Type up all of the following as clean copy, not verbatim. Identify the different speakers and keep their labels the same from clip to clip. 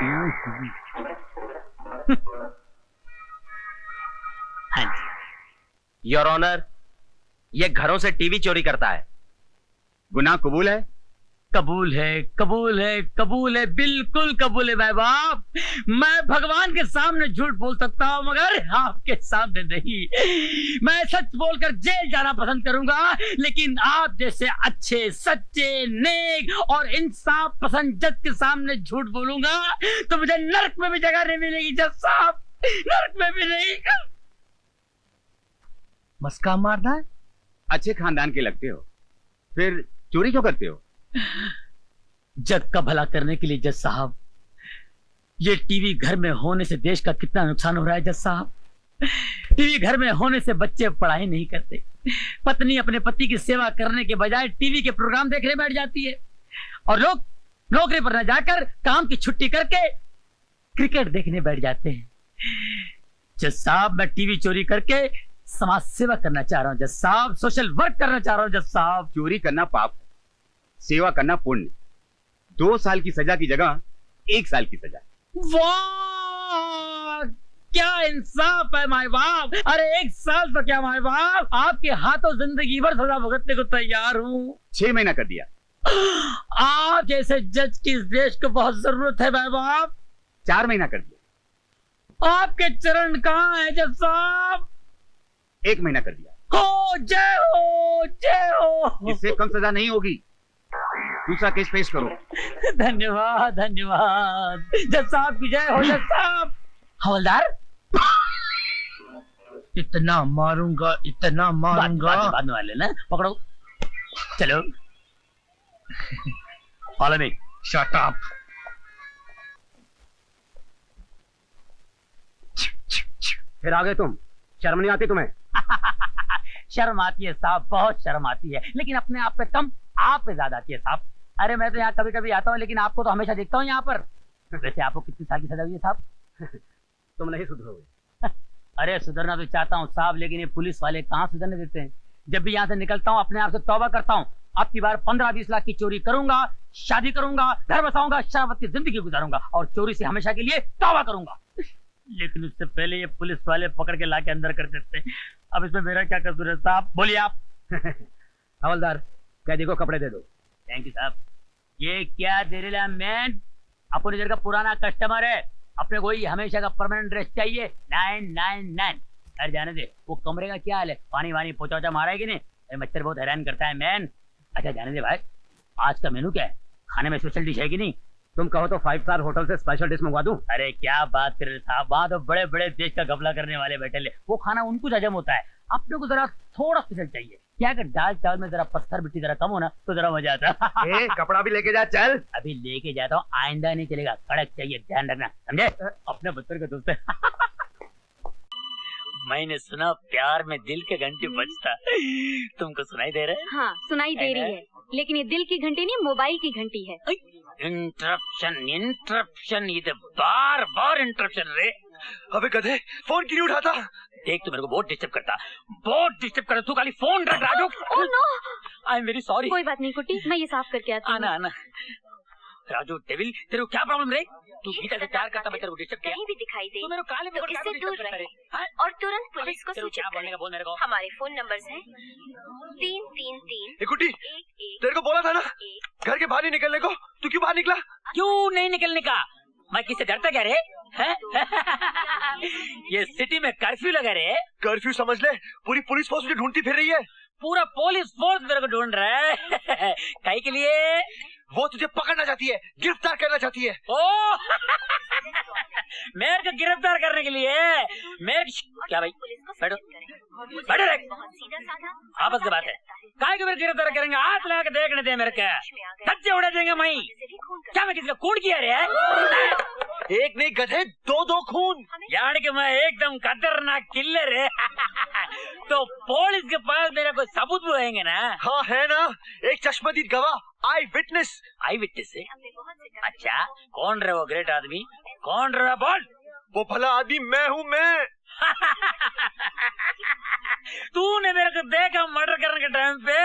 Speaker 1: हाँ जी your honour, ये घरों से टीवी चोरी करता है।
Speaker 2: गुनाह कबूल है?
Speaker 3: कबूल है, कबूल है, कबूल है, बिल्कुल कबूल है भाई बाप। मैं भगवान के सामने झूठ बोल सकता हूँ मगर आपके सामने नहीं। मैं सच बोलकर जेल जाना पसंद करूंगा, लेकिन आप जैसे अच्छे, सच्चे, नेक और इंसाफ पसंद जज के सामने झूठ बोलूंगा तो मुझे नर्क में भी जगह नहीं मिलेगी जज साहब, नर्क में भी नहीं।
Speaker 2: मस्का मारना है? अच्छे खानदान के लगते हो, फिर चोरी क्यों करते हो?
Speaker 3: जग का भला करने के लिए जज साहब। ये टीवी घर में होने से देश का कितना नुकसान हो रहा है जज साहब। टीवी घर में होने से बच्चे पढ़ाई नहीं करते, पत्नी अपने पति की सेवा करने के बजाय टीवी के प्रोग्राम देखने बैठ जाती है, और लोग नौकरी पर न जाकर काम की छुट्टी करके क्रिकेट देखने बैठ जाते हैं। जज साहब मैं टीवी चोरी करके समाज सेवा करना चाह रहा हूँ जज साहब, सोशल वर्क करना चाह रहा हूँ जज साहब।
Speaker 2: चोरी करना पाप है, सेवा करना पुण्य। 2 साल की सजा की जगह 1 साल की सजा।
Speaker 3: वाह क्या इंसाफ है माय बाप। अरे 1 साल तो क्या माय बाप, आपके हाथों जिंदगी भर सजा भुगतने को तैयार हूँ।
Speaker 2: 6 महीना कर दिया।
Speaker 3: आप जैसे जज की इस देश को बहुत जरूरत है माय बाप।
Speaker 2: 4 महीना कर दिया।
Speaker 3: आपके चरण कहाँ है जज साहब?
Speaker 2: 1 महीना कर दिया।
Speaker 3: हो जय हो, जय हो।
Speaker 2: इससे कम सजा नहीं होगी। दूसरा केस पेश करो।
Speaker 3: धन्यवाद धन्यवाद जज साहब की जय हो। जज साहब हवलदार,
Speaker 4: इतना मारूंगा, इतना मारूंगा।
Speaker 3: बाद में वाले ना पकड़ो, चलो। Follow me.
Speaker 4: Shut up.
Speaker 2: फिर आ गए तुम, शर्म नहीं आती तुम्हें?
Speaker 3: शर्म आती है साहब, बहुत शर्म आती है, लेकिन अपने आप पे कम, आप पे ज्यादा आती है साहब। अरे मैं तो यहाँ कभी कभी आता हूँ, लेकिन आपको तो हमेशा देखता हूँ यहाँ पर। वैसे आपको कितनी साल की सजा हुई है साहब?
Speaker 2: तुम नहीं सुधरोगे।
Speaker 3: अरे सुधरना तो चाहता हूँ साहब, लेकिन ये पुलिस वाले कहाँ सुधरने देते हैं। जब भी यहाँ से निकलता हूँ अपने आप से तौबा करता हूँ, अब की बार 15-20 लाख की चोरी करूंगा, शादी करूंगा, घर बसाऊंगा, शराबत की जिंदगी गुजारूंगा और चोरी से हमेशा के लिए तौबा करूंगा। लेकिन उससे पहले ये पुलिस वाले पकड़ के लाके अंदर कर देते हैं। अब इसमें मेरा क्या कसूर है साहब, बोलिए आप।
Speaker 2: हवलदार कैदी को कपड़े दे दो।
Speaker 3: थैंक यू साहब। ये क्या दे रहे मैन, अपने इधर का पुराना कस्टमर है, अपने को ही हमेशा का परमानेंट ड्रेस चाहिए। 999। अरे जाने दे, वो कमरे का क्या हाल है, पानी वानी पोचा मारा है कि नहीं? अरे मच्छर बहुत हैरान करता है मैन। अच्छा जाने दे भाई, आज का मेनू क्या है, खाने में स्पेशल डिश है कि नहीं?
Speaker 2: तुम कहो तो 5 स्टार होटल से स्पेशल डिश मंगवा दूं।
Speaker 3: अरे क्या बात कर रहे साहब, वहां तो बड़े बड़े देश का घपला करने वाले बैठे ले, वो खाना उनको हजम होता है, अपने को जरा थोड़ा स्पेशल चाहिए। क्या अगर दाल चावल में जरा पत्थर मिट्टी जरा कम हो ना तो जरा मजा आता।
Speaker 2: ए, कपड़ा भी लेके जा, चल।
Speaker 3: अभी लेके जाता हूँ, आइंदा नहीं चलेगा, कड़क चाहिए, ध्यान रखना, समझे? अपने बच्चों के दोस्त है। मैंने सुना प्यार में दिल के घंटे बजता, तुमको सुनाई दे रहा है?
Speaker 5: हाँ सुनाई दे रही है, लेकिन ये दिल की घंटी नहीं, मोबाइल की घंटी है।
Speaker 3: इंटरप्शन इंटरप्शन, ये तो बार बार इंटरप्शन रे।
Speaker 6: अबे गधे, फोन क्यों नहीं उठाता?
Speaker 3: देख तू मेरे को बहुत डिस्टर्ब करता, बहुत डिस्टर्ब करता, तू खाली फोन रख Raju.
Speaker 5: Oh no,
Speaker 3: I am very sorry.
Speaker 5: कोई बात नहीं कुटी, मैं ये साफ करके आती हूँ।
Speaker 3: आना आना। राजू डेविल, तेरे को क्या प्रॉब्लम रे? तू गीता से प्यार करता, मैं तेरे को डिस्टर्ब किया?
Speaker 5: कहीं भी दिखाई दे
Speaker 3: तू मेरे को काले
Speaker 5: तो इससे दूर रहे और तुरंत पुलिस को सूचित करें।
Speaker 3: बोल मेरे को।
Speaker 5: हमारे फोन नंबर्स हैं 333
Speaker 6: गुड्डी, तेरे को बोला था ना घर के बाहर नहीं निकलने को, तू क्यों बाहर निकला?
Speaker 3: क्यों नहीं निकलने का? मैं किससे डरता क्या रे? ये सिटी में कर्फ्यू लगा रे।
Speaker 6: कर्फ्यू समझ ले, पूरी पुलिस फोर्स मुझे ढूंढती फिर रही है।
Speaker 3: पूरा पुलिस फोर्स मेरे को ढूंढ रहा है। काहे के लिए?
Speaker 6: वो तुझे पकड़ना चाहती है, गिरफ्तार करना चाहती है।
Speaker 3: ओ मेरे को गिरफ्तार करने के लिए? मेरे क्या भाई, बैठो बैठो रे, आपस की बात है। काहे के मेरे गिरफ्तार करेंगे? हाथ लगा के देखने दे मेरे को, धज्जे उड़ा देंगे। मैं क्या, मैं किसी का खून किया रे?
Speaker 6: एक नहीं गधे, 2 खून।
Speaker 3: यार कि मैं एकदम खतरनाक किलर है। तो पुलिस के पास मेरे को सबूत भी होंगे ना?
Speaker 6: हाँ है ना, एक चश्मदीद गवाह, आई विटनेस।
Speaker 3: आई विटनेस है? अच्छा कौन रहे वो ग्रेट आदमी, कौन रहे? बोल।
Speaker 6: वो भला आदमी मैं हूँ, मैं।
Speaker 3: तूने मेरे को देखा मर्डर करने के टाइम पे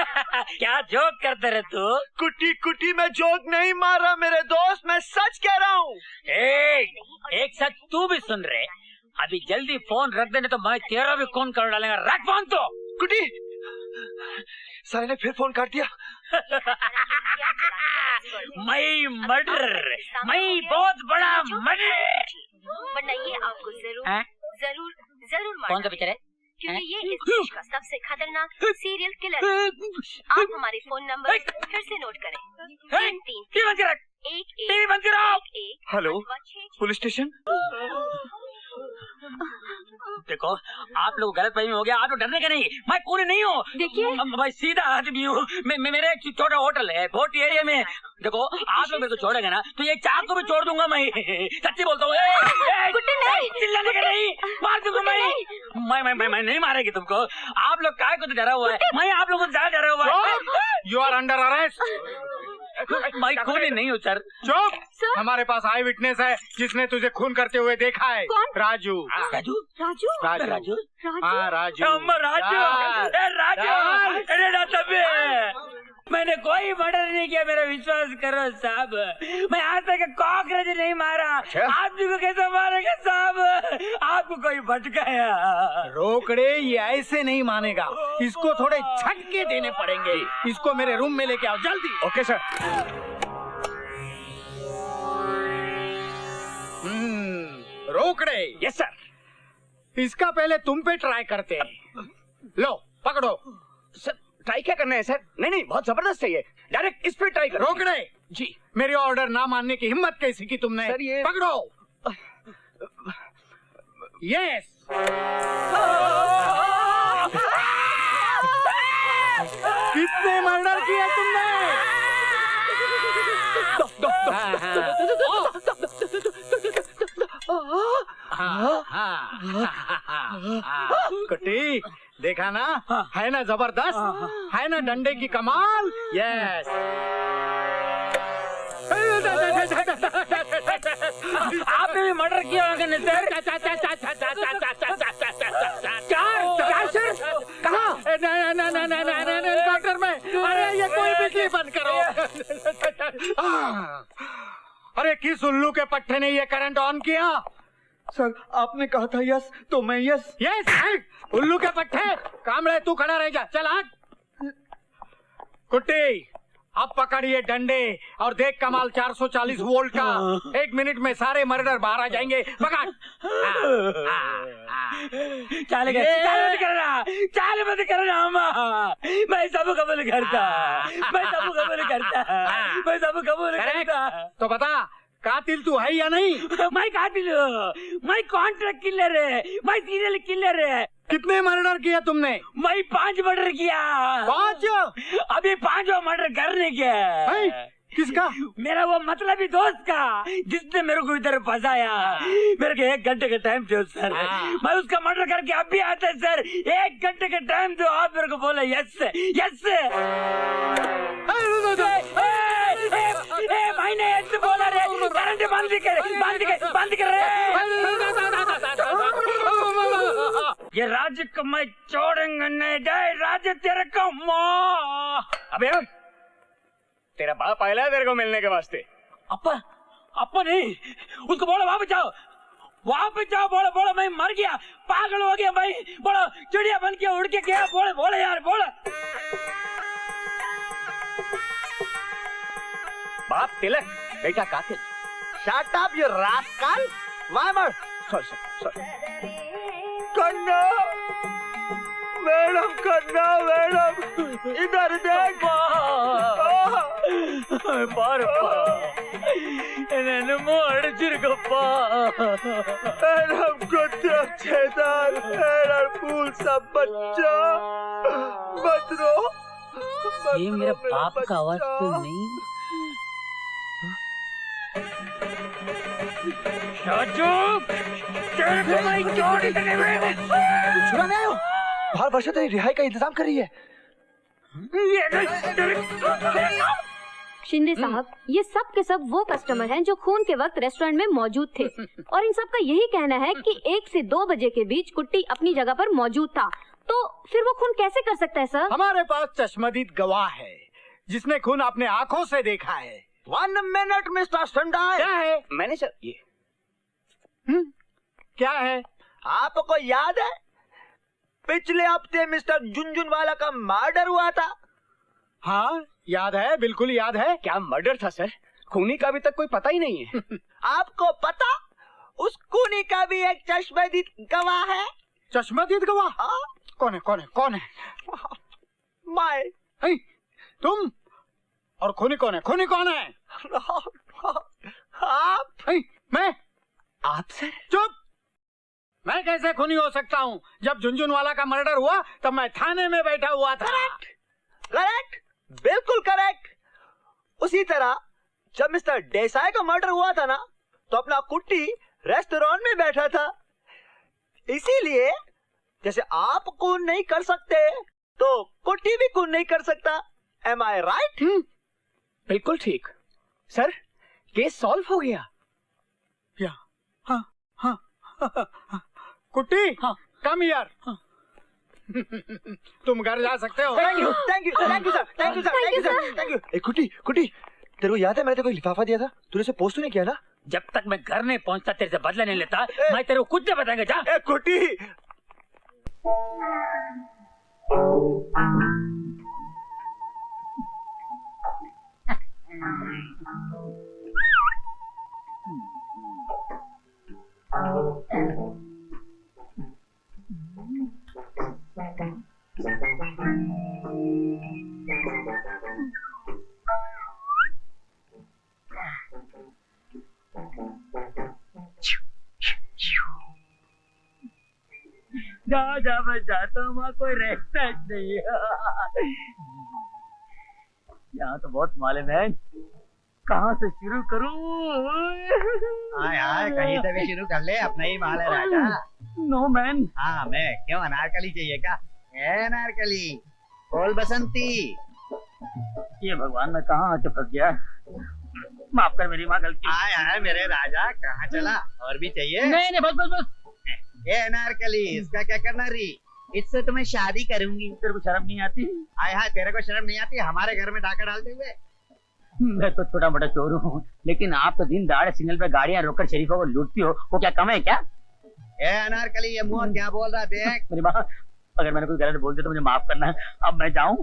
Speaker 3: क्या जोक करते रहे तू?
Speaker 6: कुटी कुटी मैं जोक नहीं मार रहा मेरे दोस्त, मैं सच कह रहा हूँ।
Speaker 3: एक सच तू भी सुन रहे, अभी जल्दी फोन रख देने तो मैं तेरा भी खून कर डालेगा। रख फोन तो।
Speaker 6: कुटी, साले ने फिर फोन काट दिया।
Speaker 3: मैं मर्डर, मैं बहुत बड़ा मर्डर।
Speaker 5: वरना ये आपको जरूर
Speaker 3: हैं?
Speaker 5: जरूर जरूर
Speaker 3: कौन सा
Speaker 5: मारना
Speaker 3: पिक्चर है?
Speaker 5: क्योंकि ये इस देश का सबसे खतरनाक सीरियल किलर है। आप हमारे फोन नंबर फिर से नोट करें। 3
Speaker 3: टीवी बंद करो।
Speaker 5: 1
Speaker 3: टीवी बंद करो।
Speaker 5: 1
Speaker 6: हेलो, पुलिस स्टेशन।
Speaker 3: देखो आप लोग गलत फहमी हो गया, आप लोग डरने का नहीं, मैं पूरी नहीं हूँ।
Speaker 5: देखिए
Speaker 3: मैं सीधा आदमी हूँ। मेरे एक छोटा होटल है भोटी एरिया में। देखो आप लोग मेरे को छोड़ेंगे ना तो ये चाकू भी छोड़ दूंगा मैं। सच्ची बोलता हूँ। चिल्लाने का नहीं, मार दूंगा मैं नहीं मारेगी तुमको। आप लोग काय को तो डरा हुआ है, मैं आप लोगों को ज्यादा डरा हुआ है।
Speaker 2: You are under arrest.
Speaker 3: मैं खूनी नहीं हूँ सर।
Speaker 2: चुप। हमारे पास आई विटनेस है जिसने तुझे खून करते हुए देखा है।
Speaker 5: कौन?
Speaker 2: राजू।
Speaker 5: राजू
Speaker 2: राजू।
Speaker 3: राजू
Speaker 2: हाँ राजू।
Speaker 3: राजू मैंने कोई मर्डर नहीं किया, मेरा विश्वास करो साहब। मैं आज तक कॉकरोच नहीं मारा। आदमी को कैसे मारेगा साहब? आपको कोई भटकाया?
Speaker 4: रोकड़े ये ऐसे नहीं मानेगा, इसको थोड़े झटके देने पड़ेंगे। इसको मेरे रूम में लेके आओ जल्दी।
Speaker 2: Okay sir.
Speaker 4: Rokade.
Speaker 2: Yes sir.
Speaker 4: इसका पहले तुम पे ट्राई करते हैं। लो पकड़ो।
Speaker 2: सर ट्राई क्या करना है सर? नहीं बहुत जबरदस्त है ये, डायरेक्ट इस पे ट्राई करो।
Speaker 4: रोकड़े
Speaker 2: जी।
Speaker 4: मेरी ऑर्डर ना मानने की हिम्मत कैसी की तुमने?
Speaker 2: सर ये
Speaker 4: पकड़ो। यस। कितने मर्डर किए तुमने? कुट्टी देखा ना, है ना जबरदस्त, है ना डंडे की कमाल। यस।
Speaker 3: आपने भी मर्डर किया होगा ना सर?
Speaker 4: कहाँ? एनकाउंटर में। अरे ये कोई बिजली बंद करो। अरे किस उल्लू के पट्टे ने ये करंट ऑन किया?
Speaker 6: सर आपने कहा था यस तो मैं यस।
Speaker 4: यस उल्लू के पट्टे। कामड़े तू खड़ा रह जा, चल हट। कुट्टी अब पकड़िए डंडे और देख कमाल 440 वोल्ट का। 1 मिनट में सारे मर्डर बाहर आ जाएंगे। पकड़।
Speaker 3: चाल मत करना मैं सब कबूल करता।
Speaker 4: तो बता कातिल तू है या नहीं?
Speaker 3: मैं कातिल हूँ, मैं कॉन्ट्रैक्ट किलर है, मैं सीरियल किलर है।
Speaker 4: कितने मर्डर किया तुमने?
Speaker 3: मैं 5 मर्डर किया।
Speaker 4: 5?
Speaker 3: अभी 5वां मर्डर करने के।
Speaker 4: किसका?
Speaker 3: मेरा वो मतलबी दोस्त का जिसने मेरे को इधर फंसाया। मेरे को 1 घंटे का टाइम दो सर, मैं उसका मर्डर करके अब भी आता है सर। 1 घंटे का टाइम दो। आप मेरे को बोले यस यस। मैंने यस बोला रे। करंट बंद कर रहे। ये राज्य को मैं छोड़ूंगा नहीं। राज्य तेरे को
Speaker 2: अबे तेरा बाप आया है तेरे को मिलने के वास्ते।
Speaker 3: अपा नहीं, उसको बोलो वापस जाओ बोलो मैं मर गया, पागल हो गया भाई। बोलो चिड़िया बन के उड़ के गया। बोले यार बोलो।
Speaker 2: बाप तिलक बेटा कातिल।
Speaker 6: Shut up you rascal. वामर
Speaker 2: sorry.
Speaker 6: Kanna madam, Kanna madam इधर देख।
Speaker 3: नन्नू अड़चिरगप्प
Speaker 6: मैडम कुत्ते छेदार मैडम फूल सब बच्चा मत रो।
Speaker 3: ये मेरा बाप का आवाज तो नहीं?
Speaker 6: बाहर वर्षा तेरी रिहाई का इंतजाम कर रही है।
Speaker 5: शिंदे साहब, ये सब के सब वो कस्टमर हैं जो खून के वक्त रेस्टोरेंट में मौजूद थे और इन सब का यही कहना है कि 1 से 2 बजे के बीच कुट्टी अपनी जगह पर मौजूद था तो फिर वो खून कैसे कर सकता है सर?
Speaker 4: हमारे पास चश्मदीद गवाह है जिसने खून अपने आंखों से देखा है।
Speaker 6: 1 मिनट मिस्टर संडाई।
Speaker 4: क्या है?
Speaker 6: मैनेजर ये
Speaker 4: क्या है?
Speaker 6: आपको याद है पिछले हफ्ते मिस्टर झुनझुनवाला का मर्डर हुआ था?
Speaker 4: हाँ याद है, बिल्कुल याद है।
Speaker 6: क्या मर्डर था सर? खूनी का अभी तक कोई पता ही नहीं है। आपको पता उस खूनी का भी एक चश्मदीद गवाह है।
Speaker 4: चश्मदीद गवाह?
Speaker 6: हाँ?
Speaker 4: कौन है कौन है कौन है?
Speaker 6: मैं।
Speaker 4: तुम? और खूनी कौन है? खूनी कौन है?
Speaker 6: आप?
Speaker 4: मैं?
Speaker 6: आप सर?
Speaker 4: चुप! मैं कैसे खूनी हो सकता हूँ? जब झुनझुनवाला का मर्डर हुआ तब मैं थाने में बैठा हुआ था।
Speaker 6: करेक्ट, बिल्कुल करेक्ट। उसी तरह जब मिस्टर देसाई का मर्डर हुआ था ना, तो अपना कुट्टी रेस्टोरेंट में बैठा था। इसीलिए जैसे आप खून नहीं कर सकते तो कुट्टी भी खून नहीं कर सकता। एम आई राइट?
Speaker 7: बिल्कुल ठीक सर, केस सॉल्व हो गया।
Speaker 4: या हाँ हाँ, कुट्टी
Speaker 7: हाँ।
Speaker 4: कम यार। तुम घर जा सकते हो।
Speaker 6: Thank you thank you thank you sir, thank you sir, thank you sir, thank you. ए कुट्टी कुट्टी, तेरे को याद है मैंने तेरे को लिफाफा दिया था, तूने उसे पोस्ट नहीं किया ना?
Speaker 3: जब तक मैं घर नहीं पहुंचता तेरे से बदला नहीं लेता, मैं तेरे को कुछ नहीं बताएंगे। जा।
Speaker 6: ए कुट्टी,
Speaker 3: जा जा, मैं जाता हूँ, वहाँ कोई रहता नहीं है। यहाँ तो बहुत मालूम है, कहाँ से शुरू करूँ?
Speaker 2: हाँ कहीं से भी शुरू कर ले, अपना ही माल है राजा।
Speaker 3: No man.
Speaker 2: हाँ मैं क्यों, अनारकली चाहिए क्या? अनारकली, बोल बसंती।
Speaker 3: ये भगवान, मैं कहाँ आके फंस गया? माफ कर मेरी माँ, गलती।
Speaker 2: आय मेरे राजा, कहाँ चला? और भी चाहिए?
Speaker 3: नहीं बस बस बस।
Speaker 2: ये अनारकली, इसका क्या करना री? इससे तुम्हें शादी करूंगी।
Speaker 3: तेरे को शर्म नहीं आती?
Speaker 2: आय हाय, तेरे को शर्म नहीं आती हमारे घर में डाका डालते हुए?
Speaker 3: मैं तो छोटा मोटा चोर हूँ, लेकिन आप तो दिन दहाड़े सिग्नल पे गाड़ियाँ रोककर शरीफों को लूटती हो, वो क्या कम है क्या?
Speaker 2: ए अनारकली, ये मुंह क्या बोल रहा देख।
Speaker 3: मेरी माँ, अगर मैंने कोई गलत बोल दिया तो मुझे माफ करना। अब मैं जाऊँ?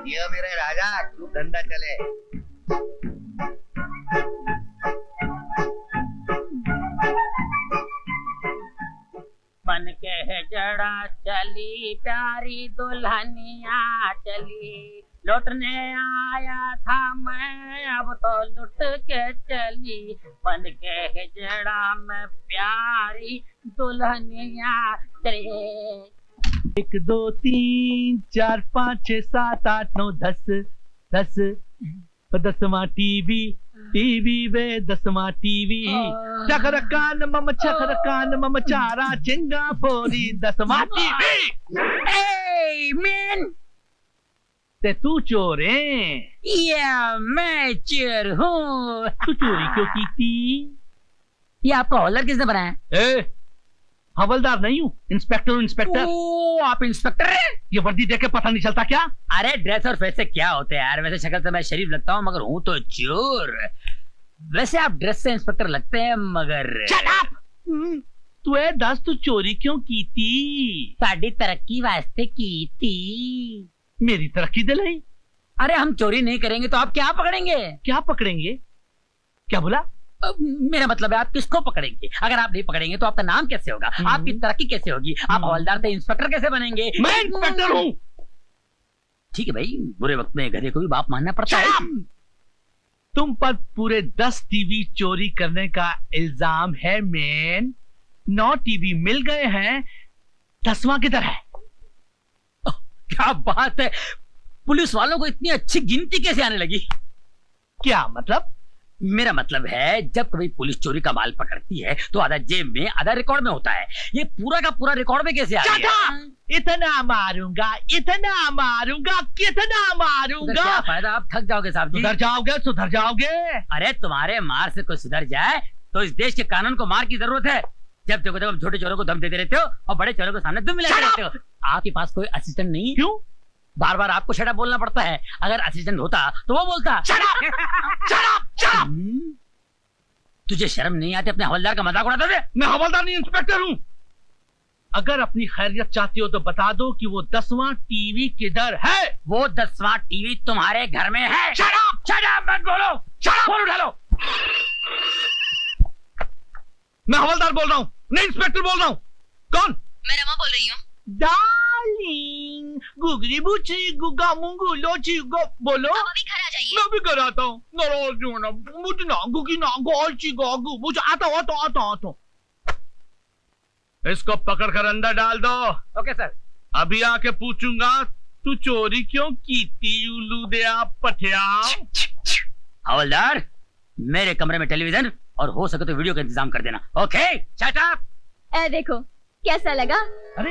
Speaker 2: ये मेरे राजा, तू धंधा चले।
Speaker 3: मन के जड़ा चली प्यारी दुल्हनिया चली, लौटने आया था मैं, अब तो लुट के चली। मन के जड़ा में प्यारी दुल्हनिया चली।
Speaker 8: 1 2 3 4 5 6 7 8 9 10 10 10वां टीवी वे 10वां टीवी। चखरकान मम चारा चिंगा फोरी 10वां टीवी।
Speaker 3: Hey man,
Speaker 8: ते तू चोर है?
Speaker 3: या मैं चोर हूँ।
Speaker 8: तू चोरी क्यों की थी?
Speaker 3: ये आपका हॉलर किसने बनाया?
Speaker 8: ए, हवलदार नहीं हूँ, इंस्पेक्टर।
Speaker 3: ओ, आप इंस्पेक्टर हैं?
Speaker 8: ये वर्दी देख के पता नहीं चलता क्या?
Speaker 3: अरे ड्रेस और फेस से क्या होते हैं यार, वैसे शक्ल से मैं शरीफ लगता हूँ मगर हूँ तो चोर। वैसे आप ड्रेस से इंस्पेक्टर लगते हैं मगर।
Speaker 8: Shut up! तू है दस, तू चोरी क्यों की थी?
Speaker 3: साड़ी तरक्की वास्ते की थी।
Speaker 8: मेरी तरक्की दिलाई।
Speaker 3: अरे हम चोरी नहीं करेंगे तो आप क्या पकड़ेंगे?
Speaker 8: क्या पकड़ेंगे? क्या बोला?
Speaker 3: मेरा मतलब है आप किसको पकड़ेंगे? अगर आप नहीं पकड़ेंगे तो आपका नाम कैसे होगा? आपकी तरक्की कैसे होगी? आप हवलदार से इंस्पेक्टर कैसे बनेंगे?
Speaker 8: मैं इंस्पेक्टर हूँ।
Speaker 3: ठीक है भाई, बुरे वक्त में गधे को भी बाप मानना पड़ता है।
Speaker 8: तुम पर पूरे 10 टीवी चोरी करने का इल्जाम है मैन। 9 टीवी मिल गए हैं, 10वां किधर है?
Speaker 3: क्या बात है, पुलिस वालों को इतनी अच्छी गिनती कैसे आने लगी?
Speaker 8: क्या मतलब?
Speaker 3: मेरा मतलब है जब कभी पुलिस चोरी का माल पकड़ती है तो आधा जेब में आधा रिकॉर्ड में होता है। ये पूरा का पूरा रिकॉर्ड में कैसे आ गया?
Speaker 8: इतना मारूंगा, इतना मारूंगा, कितना
Speaker 3: तो
Speaker 8: मारूंगा।
Speaker 3: क्या फायदा, आप थक जाओगे साहब जी।
Speaker 8: सुधर जाओगे, सुधर जाओगे।
Speaker 3: अरे तुम्हारे मार से कोई सुधर जाए तो इस देश के कानून को मार की जरूरत है। जब देखो तब छोटे चोरों को धम देते रहते हो और बड़े चोरों के सामने दुम मिलाते रहते हो। आपके पास कोई असिस्टेंट नहीं?
Speaker 8: क्यों?
Speaker 3: बार बार आपको शट अप बोलना पड़ता है। अगर असिस्टेंट होता तो वो बोलता। तुझे शर्म नहीं आती अपने हवलदार का मजाक उड़ाते थे?
Speaker 8: मैं हवलदार नहीं, इंस्पेक्टर हूँ। अगर अपनी खैरियत चाहती हो तो बता दो कि वो 10वां टीवी किधर है।
Speaker 3: वो 10वां टीवी तुम्हारे घर में है। शट अप मत बोलो, फोन उठा लो।
Speaker 8: मैं हवलदार बोल रहा हूँ, नहीं इंस्पेक्टर बोल रहा हूँ। कौन?
Speaker 5: मैं रमा बोल रही हूँ।
Speaker 8: डार्लिंग, गुगली बुची गुगा मुंगू लोची गो, बोलो।
Speaker 5: आप अभी घर आ जाइए।
Speaker 8: मैं भी कर आता हूँ। नाराज हो ना, मुझे ना गुगी ना गोची गोगू, मुझे आता हूँ। इसको पकड़ कर अंदर डाल दो।
Speaker 1: Okay sir.
Speaker 8: अभी आके पूछूंगा तू चोरी क्यों की थी, उल्लू दे आप पठिया।
Speaker 3: हवलदार, मेरे कमरे में टेलीविजन और हो सके तो वीडियो का इंतजाम कर देना। Okay, shut up.
Speaker 5: ए देखो कैसा लगा?
Speaker 8: अरे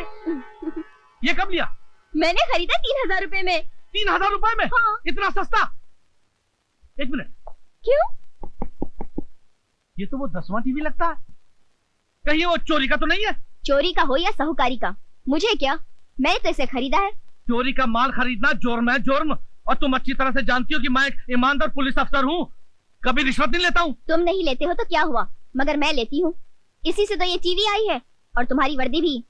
Speaker 8: ये कब लिया?
Speaker 5: मैंने खरीदा 3000 रुपए में।
Speaker 8: 3000 रुपए में?
Speaker 5: हाँ।
Speaker 8: इतना सस्ता? एक मिनट,
Speaker 5: क्यों?
Speaker 8: ये तो वो 10वां टीवी लगता है। कहीं वो चोरी का तो नहीं है?
Speaker 5: चोरी का हो या साहूकारी का, मुझे क्या, मैंने तो इसे खरीदा है।
Speaker 8: चोरी का माल खरीदना जुर्म है, जुर्म। और तुम अच्छी तरह से जानती हो कि मैं एक ईमानदार पुलिस अफसर हूँ, कभी रिश्वत नहीं लेता हूँ।
Speaker 5: तुम नहीं लेते हो तो क्या हुआ, मगर मैं लेती हूँ। इसी से तो ये टीवी आई है और तुम्हारी वर्दी भी